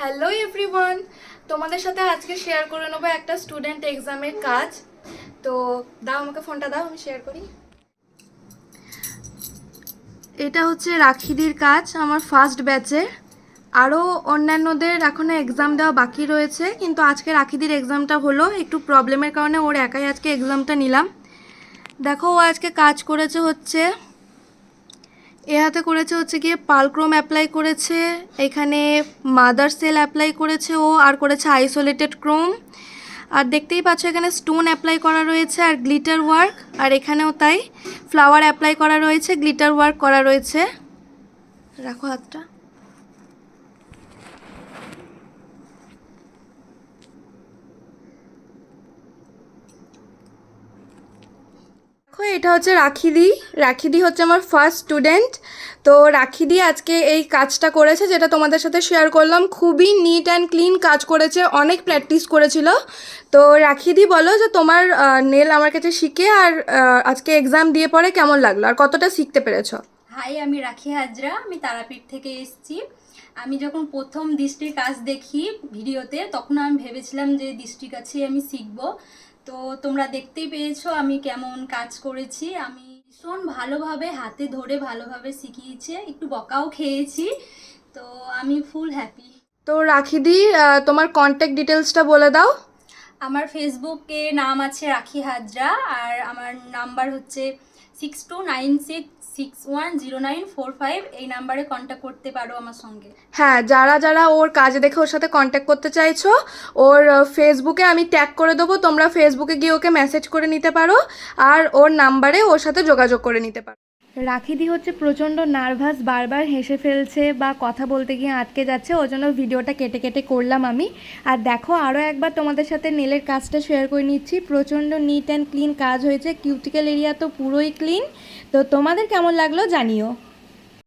Hello everyone, তোমাদের সাথে আজকে শেয়ার করে নেবো একটা স্টুডেন্ট এক্সামের কাজ। তো দাও আমাকে ফোনটা, দাও আমি শেয়ার করি। এটা হচ্ছে রাখিদির কাজ, আমার ফার্স্ট ব্যাচে। আরও অন্যান্যদের এখনও এক্সাম দেওয়া বাকি রয়েছে, কিন্তু আজকে রাখিদির এক্সামটা হলো, একটু প্রবলেমের কারণে ওর একাই আজকে এক্সামটা নিলাম। দেখো ও আজকে কাজ করেছে হচ্ছে এ হাতে করেছে হচ্ছে গিয়ে পালক্রোম অ্যাপ্লাই করেছে, এখানে মাদার সেল অ্যাপ্লাই করেছে ও, আর করেছে আইসোলেটেড ক্রোম। আর দেখতেই পাচ্ছ এখানে স্টোন অ্যাপ্লাই করা রয়েছে আর গ্লিটার ওয়ার্ক, আর এখানেও তাই ফ্লাওয়ার অ্যাপ্লাই করা রয়েছে, গ্লিটার ওয়ার্ক করা রয়েছে। রাখো হাতটা। এটা হচ্ছে রাখিদি। রাখিদি হচ্ছে আমার ফার্স্ট স্টুডেন্ট। তো রাখিদি আজকে এই কাজটা করেছে, যেটা তোমাদের সাথে শেয়ার করলাম। খুবই নিট অ্যান্ড ক্লিন কাজ করেছে, অনেক প্র্যাকটিস করেছিল। তো রাখিদি বলো যে তোমার নেল আমার কাছে শিখে আর আজকে এক্সাম দিয়ে পরে কেমন লাগলো আর কতটা শিখতে পেরেছো? হাই, আমি রাখি হাজরা, আমি তারাপীঠ থেকে এসেছি। আমি যখন প্রথম দৃষ্টির কাজ দেখি ভিডিওতে, তখন আমি ভেবেছিলাম যে দৃষ্টির কাছেই আমি শিখবো। তো তোমরা দেখতেই পেয়েছো আমি কেমন কাজ করেছি। আমি ভীষণ ভালোভাবে হাতে ধরে ভালোভাবে শিখিয়েছে, একটু বকাও খেয়েছি। তো আমি ফুল হ্যাপি। তো রাখিদি, তোমার কন্ট্যাক্ট ডিটেলসটা বলে দাও। আমার ফেসবুকে নাম আছে রাখি হাজরা, আর আমার নাম্বার হচ্ছে 6296610945। এই নাম্বারে কন্ট্যাক্ট করতে পারো আমার সঙ্গে। হ্যাঁ, যারা যারা ওর কাজ দেখে ওর সাথে কন্ট্যাক্ট করতে চাইছো, ওর ফেসবুকে আমি ট্যাগ করে দেবো, তোমরা ফেসবুকে গিয়ে ওকে মেসেজ করে নিতে পারো আর ওর নাম্বারে ওর সাথে যোগাযোগ করে নিতে পারো। রাখিদি হচ্ছে প্রচণ্ড নার্ভাস, বারবার হেসে ফেলছে বা কথা বলতে গিয়ে আটকে যাচ্ছে, ওই জন্য ভিডিওটা কেটে কেটে করলাম আমি। আর দেখো আরও একবার তোমাদের সাথে নেলের কাজটা শেয়ার করে নিচ্ছি। প্রচণ্ড নিট অ্যান্ড ক্লিন কাজ হয়েছে, কিউটিক্যাল এরিয়া তো পুরোই ক্লিন। তো তোমাদের কেমন লাগলো জানিও।